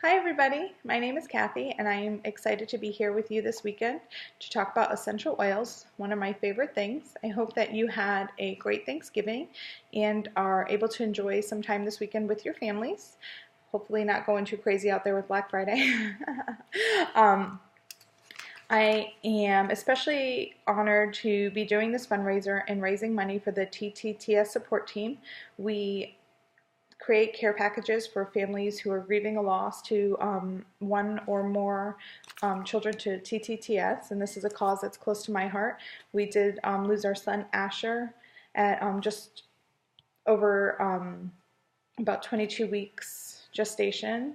Hi everybody, my name is Kathy and I am excited to be here with you this weekend to talk about essential oils, one of my favorite things. I hope that you had a great Thanksgiving and are able to enjoy some time this weekend with your families. Hopefully not going too crazy out there with Black Friday. um, I am especially honored to be doing this fundraiser and raising money for the TTTS support team. We create care packages for families who are grieving a loss to one or more children to TTTS, and this is a cause that's close to my heart. We did lose our son Asher at just over about 22 weeks gestation,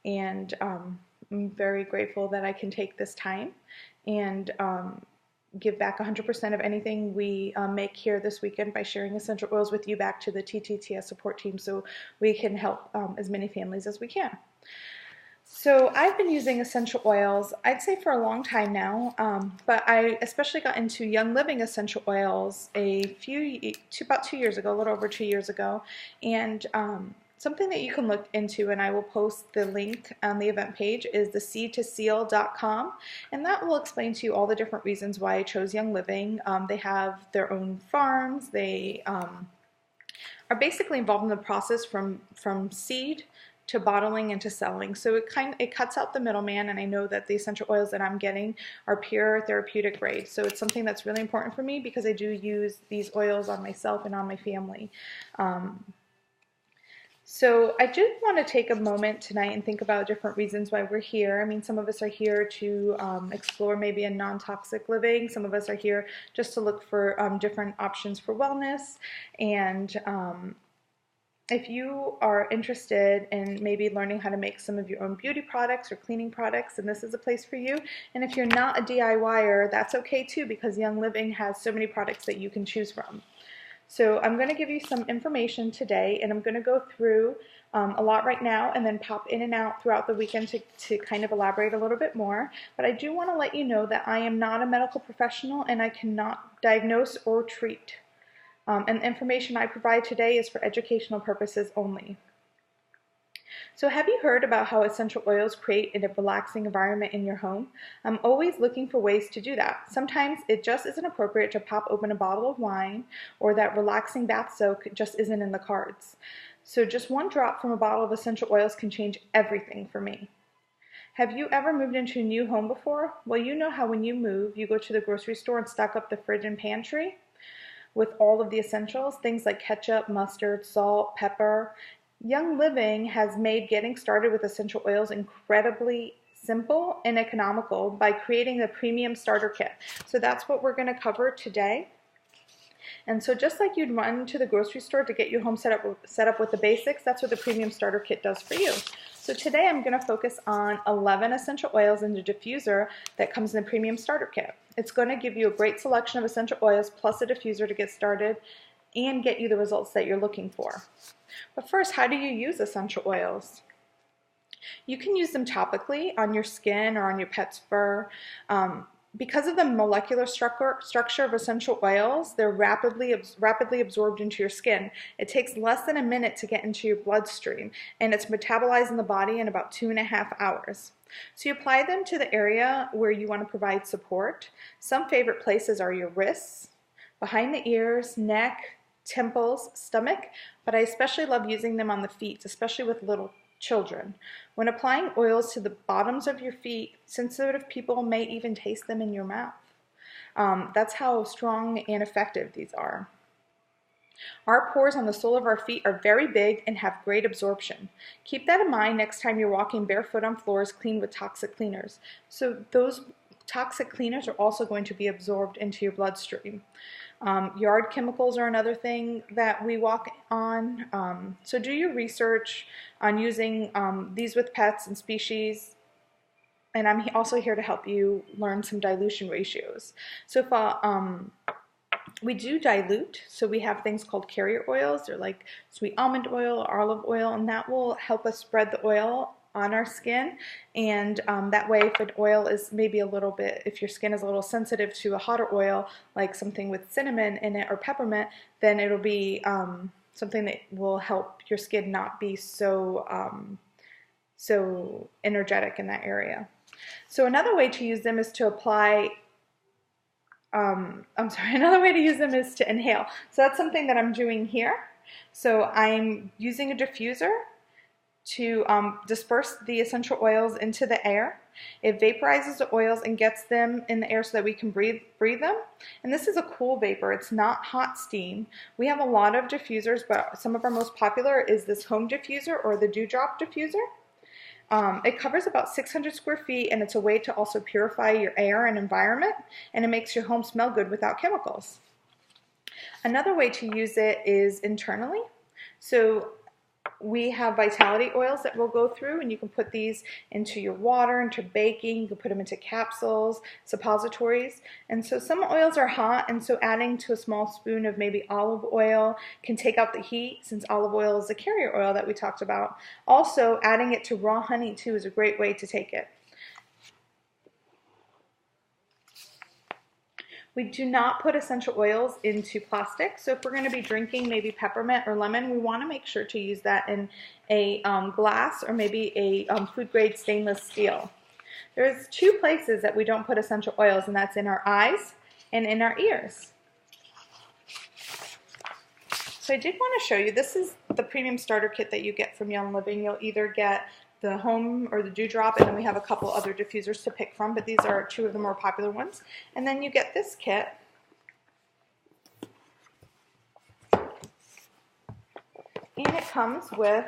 and I'm very grateful that I can take this time and give back 100% of anything we make here this weekend by sharing essential oils with you back to the TTTS support team so we can help as many families as we can. So I've been using essential oils, I'd say for a long time now, but I especially got into Young Living essential oils about 2 years ago, a little over 2 years ago, and something that you can look into, and I will post the link on the event page, is the seedtoseal.com, and that will explain to you all the different reasons why I chose Young Living. They have their own farms. They are basically involved in the process from seed to bottling and to selling. So it cuts out the middleman, and I know that the essential oils that I'm getting are pure therapeutic grade. So it's something that's really important for me because I do use these oils on myself and on my family. So I do want to take a moment tonight and think about different reasons why we're here. I mean, some of us are here to explore maybe a non-toxic living. Some of us are here just to look for different options for wellness. And if you are interested in maybe learning how to make some of your own beauty products or cleaning products, then this is a place for you. And if you're not a DIYer, that's okay too, because Young Living has so many products that you can choose from. So I'm going to give you some information today, and I'm going to go through a lot right now and then pop in and out throughout the weekend to kind of elaborate a little bit more. But I do want to let you know that I am not a medical professional and I cannot diagnose or treat. And the information I provide today is for educational purposes only. So have you heard about how essential oils create a relaxing environment in your home? I'm always looking for ways to do that. Sometimes it just isn't appropriate to pop open a bottle of wine, or that relaxing bath soak just isn't in the cards. So just one drop from a bottle of essential oils can change everything for me. Have you ever moved into a new home before? Well, you know how when you move, you go to the grocery store and stock up the fridge and pantry with all of the essentials, things like ketchup, mustard, salt, pepper. Young Living has made getting started with essential oils incredibly simple and economical by creating the premium starter kit. So that's what we're going to cover today. And so just like you'd run to the grocery store to get your home set up with the basics, that's what the premium starter kit does for you. So today I'm going to focus on 11 essential oils in the diffuser that comes in the premium starter kit. It's going to give you a great selection of essential oils plus a diffuser to get started and get you the results that you're looking for. But first, how do you use essential oils? You can use them topically on your skin or on your pet's fur. Because of the molecular structure of essential oils, they're rapidly absorbed into your skin. It takes less than a minute to get into your bloodstream, and it's metabolized in the body in about 2.5 hours. So you apply them to the area where you want to provide support. Some favorite places are your wrists, behind the ears, neck, temples, stomach, but I especially love using them on the feet, especially with little children. When applying oils to the bottoms of your feet, sensitive people may even taste them in your mouth. That's how strong and effective these are. Our pores on the sole of our feet are very big and have great absorption. Keep that in mind next time you're walking barefoot on floors cleaned with toxic cleaners. So those toxic cleaners are also going to be absorbed into your bloodstream. Yard chemicals are another thing that we walk on. So do your research on using these with pets and species. And I'm also here to help you learn some dilution ratios. So if we do dilute, so we have things called carrier oils. They're like sweet almond oil or olive oil, and that will help us spread the oil on our skin. And that way, if an oil is maybe a little bit, if your skin is a little sensitive to a hotter oil, like something with cinnamon in it or peppermint, then it'll be something that will help your skin not be so so energetic in that area. So another way to use them is to apply, another way to use them is to inhale. So that's something that I'm doing here. So I'm using a diffuser to disperse the essential oils into the air. It vaporizes the oils and gets them in the air so that we can breathe them. And this is a cool vapor. It's not hot steam. We have a lot of diffusers, but some of our most popular is this home diffuser or the dewdrop diffuser. It covers about 600 square feet, and it's a way to also purify your air and environment, and it makes your home smell good without chemicals. Another way to use it is internally. So we have vitality oils that we'll go through, and you can put these into your water, into baking, you can put them into capsules, suppositories. And so some oils are hot, and so adding to a small spoon of maybe olive oil can take out the heat, since olive oil is a carrier oil that we talked about. Also, adding it to raw honey too is a great way to take it. We do not put essential oils into plastic, so if we're going to be drinking maybe peppermint or lemon, we want to make sure to use that in a glass or maybe a food-grade stainless steel. There's two places that we don't put essential oils, and that's in our eyes and in our ears. So I did want to show you, this is the premium starter kit that you get from Young Living. You'll either get the home or the dewdrop, and then we have a couple other diffusers to pick from, but these are two of the more popular ones. And then you get this kit. And it comes with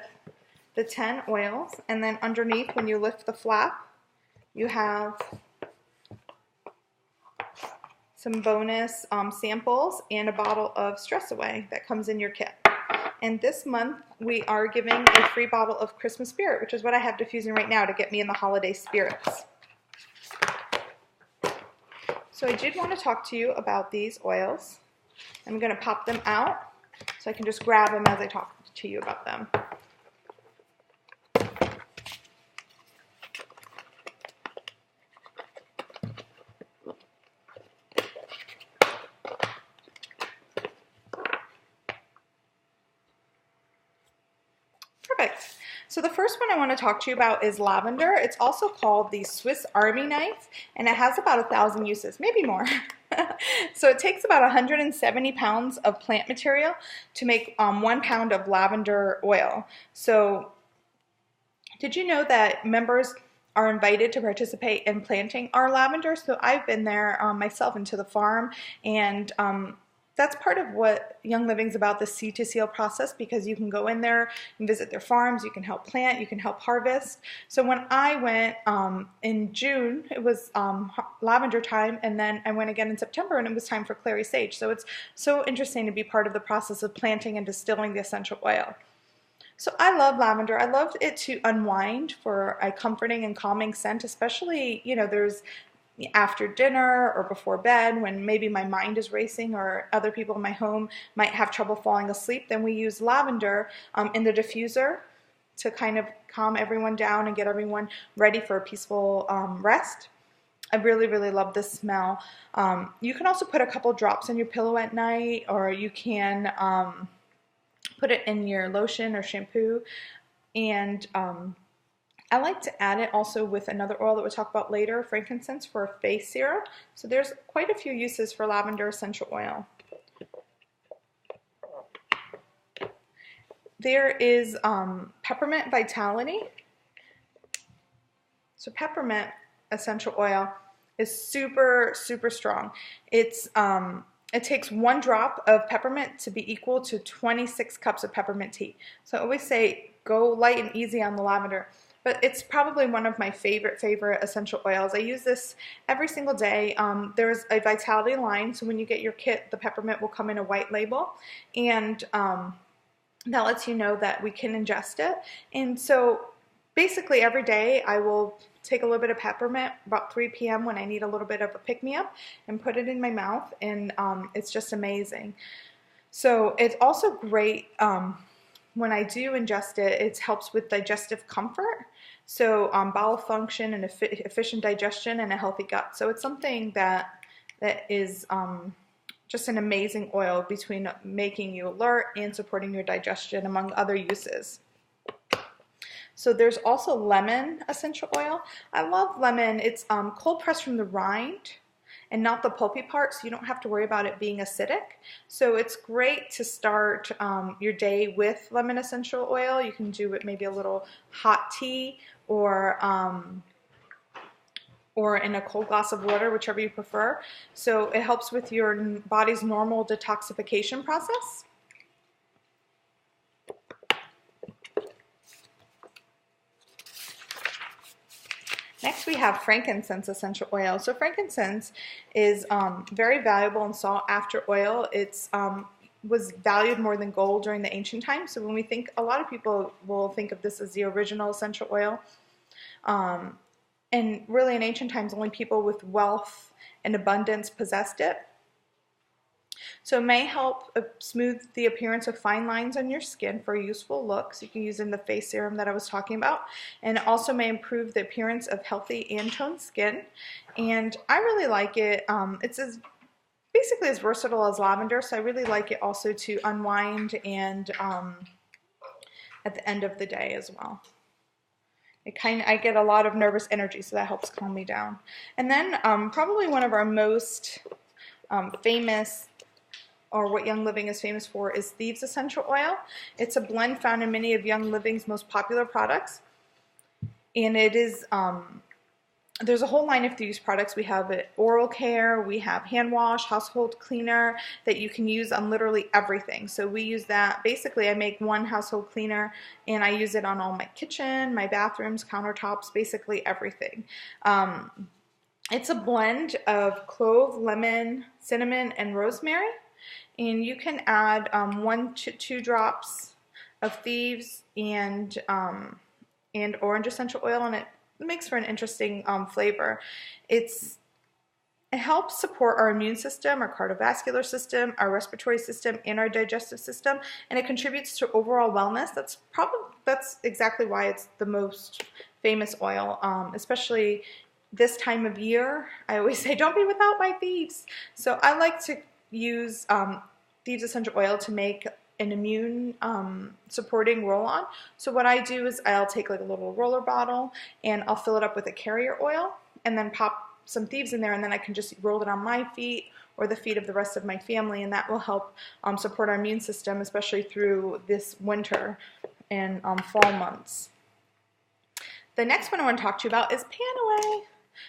the 10 oils, and then underneath, when you lift the flap, you have some bonus samples and a bottle of Stress Away that comes in your kit. And this month, we are giving a free bottle of Christmas Spirit, which is what I have diffusing right now to get me in the holiday spirits. So I did want to talk to you about these oils. I'm going to pop them out so I can just grab them as I talk to you about them. Perfect. So the first one I want to talk to you about is lavender. It's also called the Swiss Army knife, and it has about 1,000 uses, maybe more. So it takes about 170 pounds of plant material to make 1 pound of lavender oil. So did you know that members are invited to participate in planting our lavender? So I've been there myself into the farm, and that's part of what Young Living's about, the seed to seal process, because you can go in there and visit their farms, you can help plant, you can help harvest. So when I went in June, it was lavender time, and then I went again in September, and it was time for clary sage. So it's so interesting to be part of the process of planting and distilling the essential oil. So I love lavender. I love it to unwind for a comforting and calming scent, especially, you know, there's after dinner or before bed when maybe my mind is racing or other people in my home might have trouble falling asleep. Then we use lavender in the diffuser to kind of calm everyone down and get everyone ready for a peaceful rest. I really, really love this smell. You can also put a couple drops in your pillow at night, or you can put it in your lotion or shampoo. And I like to add it also with another oil that we'll talk about later, frankincense, for a face serum. So there's quite a few uses for lavender essential oil. There is peppermint vitality. So peppermint essential oil is super, super strong. It's it takes 1 drop of peppermint to be equal to 26 cups of peppermint tea. So I always say go light and easy on the lavender. But it's probably one of my favorite essential oils. I use this every single day. There's a vitality line, so when you get your kit, the peppermint will come in a white label, and that lets you know that we can ingest it. And so basically every day I will take a little bit of peppermint about 3 p.m. when I need a little bit of a pick-me-up and put it in my mouth, and it's just amazing. So it's also great when I do ingest it, it helps with digestive comfort, so bowel function and efficient digestion and a healthy gut. So it's something that is just an amazing oil between making you alert and supporting your digestion, among other uses. So there's also lemon essential oil. I love lemon. It's cold pressed from the rind and not the pulpy part, so you don't have to worry about it being acidic. So it's great to start your day with lemon essential oil. You can do it maybe a little hot tea or in a cold glass of water, whichever you prefer. So it helps with your body's normal detoxification process. Next we have frankincense essential oil. So frankincense is very valuable and sought after oil. It's was valued more than gold during the ancient times. So when we think, a lot of people will think of this as the original essential oil. And really in ancient times, only people with wealth and abundance possessed it. So it may help smooth the appearance of fine lines on your skin for a useful look. So you can use in the face serum that I was talking about. And it also may improve the appearance of healthy and toned skin. And I really like it. It's basically as versatile as lavender. So I really like it also to unwind and at the end of the day as well. I get a lot of nervous energy, so that helps calm me down. And then probably one of our most famous, or what Young Living is famous for, is Thieves Essential Oil. It's a blend found in many of Young Living's most popular products. And it is, there's a whole line of Thieves products. We have oral care, we have hand wash, household cleaner that you can use on literally everything. So we use that. Basically, I make one household cleaner and I use it on all my kitchen, my bathrooms, countertops, basically everything. It's a blend of clove, lemon, cinnamon, and rosemary. And you can add 1 to 2 drops of Thieves and orange essential oil, and it makes for an interesting flavor. It helps support our immune system, our cardiovascular system, our respiratory system, and our digestive system, and it contributes to overall wellness. That's exactly why it's the most famous oil, especially this time of year. I always say, don't be without my Thieves. So I like to use Thieves essential oil to make an immune supporting roll-on. So what I do is I'll take like a little roller bottle and I'll fill it up with a carrier oil and then pop some Thieves in there, and then I can just roll it on my feet or the feet of the rest of my family, and that will help support our immune system, especially through this winter and fall months. The next one I want to talk to you about is Panaway.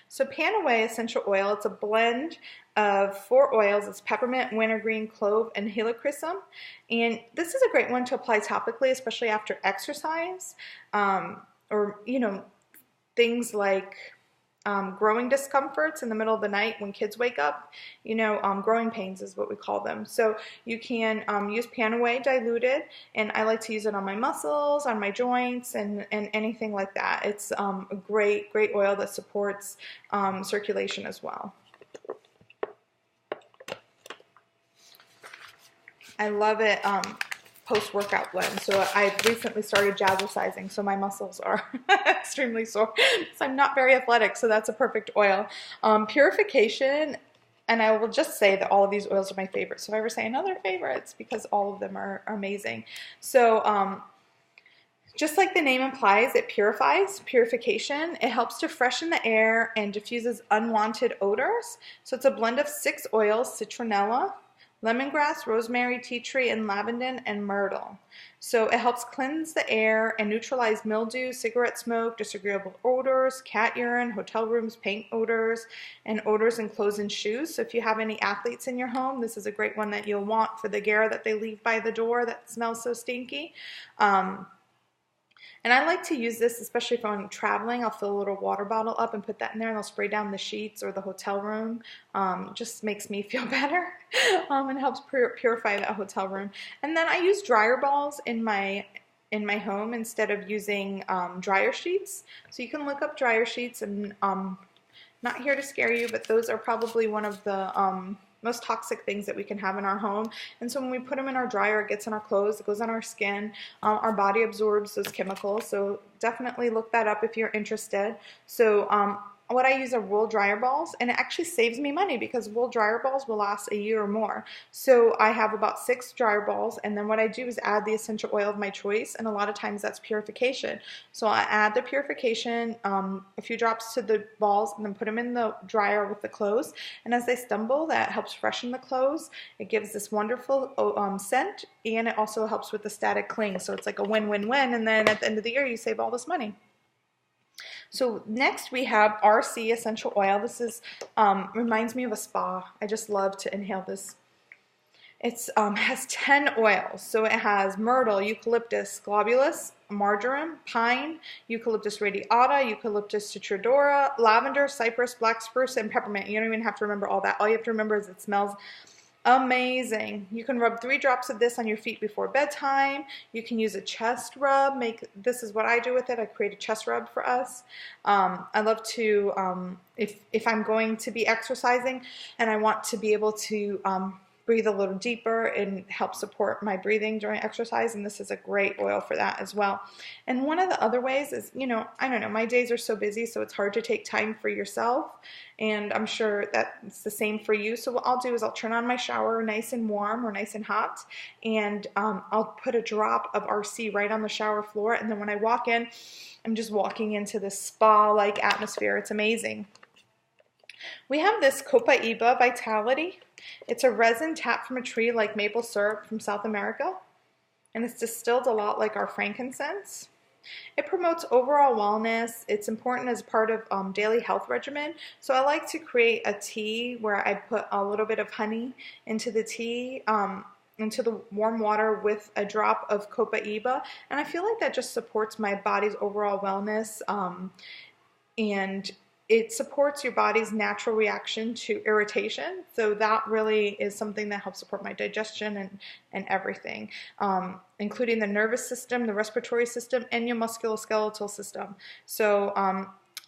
So Panaway essential oil, it's a blend of 4 oils. It's peppermint, wintergreen, clove, and helichrysum. And this is a great one to apply topically, especially after exercise, or things like growing discomforts in the middle of the night when kids wake up. Growing pains is what we call them. So you can use Panaway diluted, and I like to use it on my muscles, on my joints, and anything like that. It's a great oil that supports circulation as well. I love it post-workout blend. So I recently started jazzercising, so my muscles are extremely sore. So I'm not very athletic, so that's a perfect oil. Purification, and I will just say that all of these oils are my favorites. So if I ever say another favorite, it's because all of them are amazing. So just like the name implies, it purifies. Purification, it helps to freshen the air and diffuses unwanted odors. So it's a blend of 6 oils: citronella, lemongrass, rosemary, tea tree, and lavender and myrtle. So it helps cleanse the air and neutralize mildew, cigarette smoke, disagreeable odors, cat urine, hotel rooms, paint odors, and odors in clothes and shoes. So if you have any athletes in your home, this is a great one that you'll want for the gear that they leave by the door that smells so stinky. And I like to use this, especially if I'm traveling. I'll fill a little water bottle up and put that in there, and I'll spray down the sheets or the hotel room. Just makes me feel better and helps purify that hotel room. And then I use dryer balls in my home instead of using dryer sheets. So you can look up dryer sheets, and not here to scare you, but those are probably one of the most toxic things that we can have in our home. And so when we put them in our dryer, it gets in our clothes, it goes on our skin, our body absorbs those chemicals. So definitely look that up if you're interested. So what I use are wool dryer balls, and it actually saves me money because wool dryer balls will last a year or more. So I have about 6 dryer balls, and then what I do is add the essential oil of my choice, and a lot of times that's purification. So I add the purification, a few drops to the balls, and then put them in the dryer with the clothes. And as they stumble, that helps freshen the clothes. It gives this wonderful scent, and it also helps with the static cling. So it's like a win-win-win, and then at the end of the year, you save all this money. So next we have RC essential oil. This is reminds me of a spa. I just love to inhale this. It has 10 oils. So it has myrtle, eucalyptus globulus, marjoram, pine, eucalyptus radiata, eucalyptus citrodora, lavender, cypress, black spruce, and peppermint. You don't even have to remember all that. All you have to remember is it smells amazing. You can rub 3 drops of this on your feet before bedtime. You can use a chest rub. This is what I do with it. I create a chest rub for us. I love to, if I'm going to be exercising and I want to be able to breathe a little deeper and help support my breathing during exercise, and this is a great oil for that as well. And one of the other ways is, I don't know, my days are so busy, so it's hard to take time for yourself, and I'm sure that it's the same for you. So what I'll do is I'll turn on my shower nice and warm or nice and hot, and I'll put a drop of RC right on the shower floor, and then when I walk in, I'm just walking into this spa-like atmosphere. It's amazing. We have this Copaiba Vitality. It's a resin tapped from a tree like maple syrup from South America, and it's distilled a lot like our frankincense. It promotes overall wellness. It's important as part of daily health regimen. So I like to create a tea where I put a little bit of honey into the tea, into the warm water with a drop of Copaiba, and I feel like that just supports my body's overall wellness, and it supports your body's natural reaction to irritation. So that really is something that helps support my digestion and everything, including the nervous system, the respiratory system, and your musculoskeletal system. So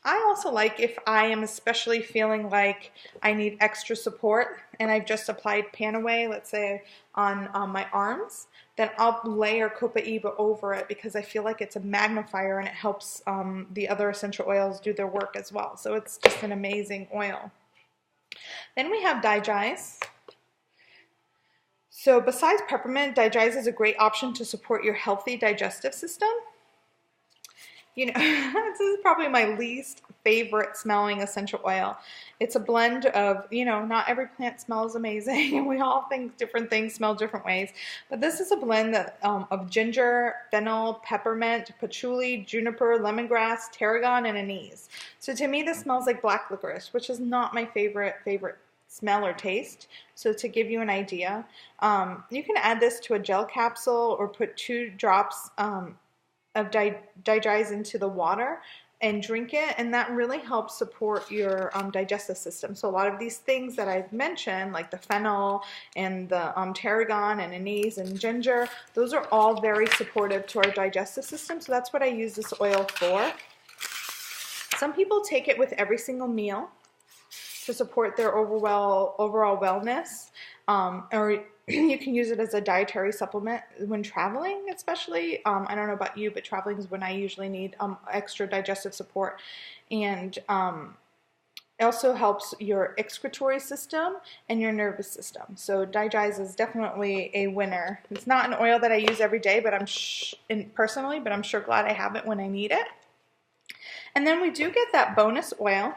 I also like, if I am especially feeling like I need extra support and I've just applied Panaway, let's say on my arms, then I'll layer Copaiba over it because I feel like it's a magnifier and it helps the other essential oils do their work as well. So it's just an amazing oil. Then we have Digize. So besides peppermint, Digize is a great option to support your healthy digestive system. This is probably my least favorite smelling essential oil. It's a blend of, not every plant smells amazing. We all think different things smell different ways. But this is a blend of ginger, fennel, peppermint, patchouli, juniper, lemongrass, tarragon, and anise. So to me, this smells like black licorice, which is not my favorite smell or taste. So to give you an idea, you can add this to a gel capsule or put 2 drops of Digize into the water and drink it, and that really helps support your digestive system. So a lot of these things that I've mentioned, like the fennel and the tarragon and anise and ginger, those are all very supportive to our digestive system. So that's what I use this oil for. Some people take it with every single meal to support their overall wellness, or you can use it as a dietary supplement when traveling, especially. I don't know about you, but traveling is when I usually need extra digestive support. And it also helps your excretory system and your nervous system. So Digize is definitely a winner. It's not an oil that I use every day, but personally, but I'm sure glad I have it when I need it. And then we do get that bonus oil.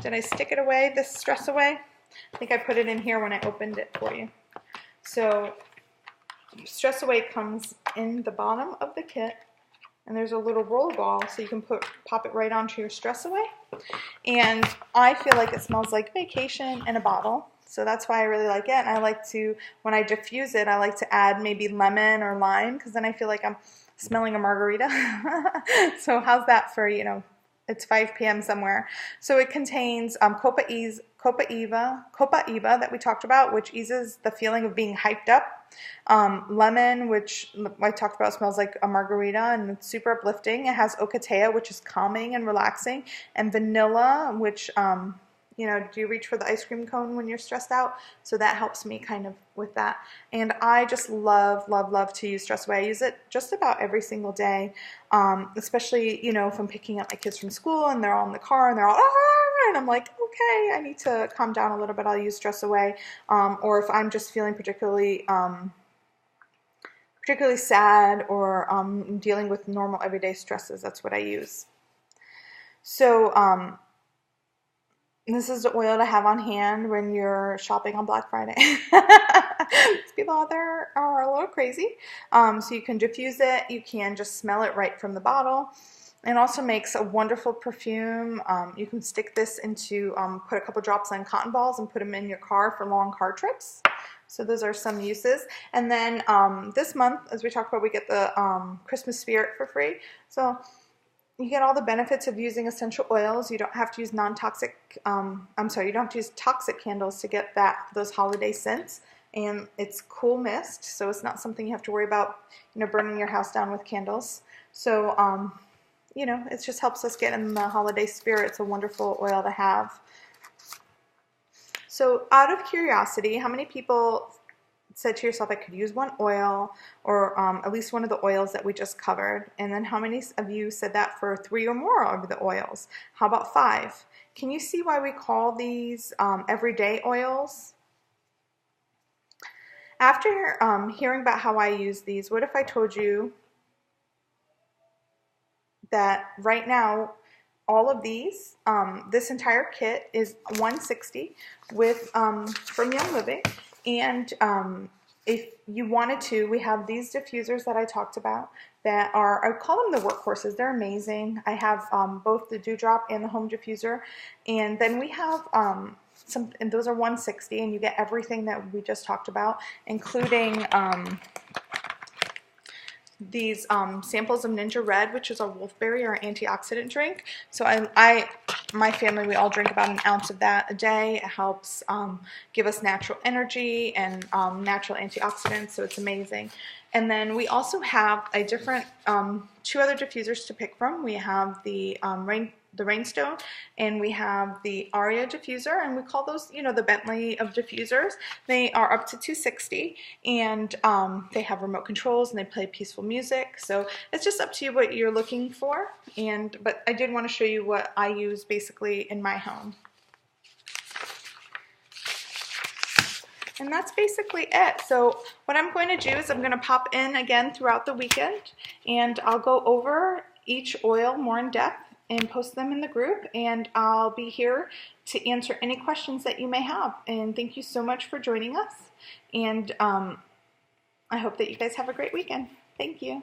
Did I stick it away, this Stress Away? I think I put it in here when I opened it for you. So Stress Away comes in the bottom of the kit, and there's a little roller ball, so you can pop it right onto your Stress Away. And I feel like it smells like vacation in a bottle, so that's why I really like it. And I like to, when I diffuse it, I like to add maybe lemon or lime, because then I feel like I'm smelling a margarita. So how's that for, it's 5 p.m. somewhere. So it contains Copaiba that we talked about, which eases the feeling of being hyped up. Lemon, which I talked about, smells like a margarita and it's super uplifting. It has ocotea, which is calming and relaxing, and vanilla, which You know, do you reach for the ice cream cone when you're stressed out? So that helps me kind of with that. And I just love, love, love to use Stress Away. I use it just about every single day, especially, you know, if I'm picking up my kids from school and they're all in the car and they're all, ah, and I'm like, okay, I need to calm down a little bit. I'll use Stress Away. Or if I'm just feeling particularly sad or dealing with normal everyday stresses, that's what I use. So, this is the oil to have on hand when you're shopping on Black Friday. People out there are a little crazy. So you can diffuse it. You can just smell it right from the bottle. It also makes a wonderful perfume. You can stick this into, put a couple drops on cotton balls and put them in your car for long car trips. So those are some uses. And then this month, as we talked about, we get the Christmas Spirit for free. So you get all the benefits of using essential oils. You don't have to use non-toxic, you don't have to use toxic candles to get those holiday scents. And it's cool mist, so it's not something you have to worry about, you know, burning your house down with candles. So, you know, it just helps us get in the holiday spirit. It's a wonderful oil to have. So out of curiosity, how many people said to yourself, I could use one oil, or at least one of the oils that we just covered? And then how many of you said that for 3 or more of the oils? How about 5? Can you see why we call these everyday oils? After hearing about how I use these, what if I told you that right now all of these, this entire kit is $160 with from Young Living. And if you wanted to, we have these diffusers that I talked about that are, I call them the workhorses. They're amazing. I have both the Dewdrop and the Home Diffuser. And then we have and those are $160, and you get everything that we just talked about, including these samples of Ninja Red, which is a wolfberry or antioxidant drink. So my family, we all drink about an ounce of that a day. It helps give us natural energy and natural antioxidants, so it's amazing. And then we also have a different 2 other diffusers to pick from. We have the Rainstone, and we have the Aria diffuser, and we call those, you know, the Bentley of diffusers. They are up to $260, and they have remote controls, and they play peaceful music. So it's just up to you what you're looking for. But I did want to show you what I use basically in my home. And that's basically it. So what I'm going to do is I'm going to pop in again throughout the weekend, and I'll go over each oil more in depth and post them in the group, and I'll be here to answer any questions that you may have. And thank you so much for joining us, and I hope that you guys have a great weekend. Thank you.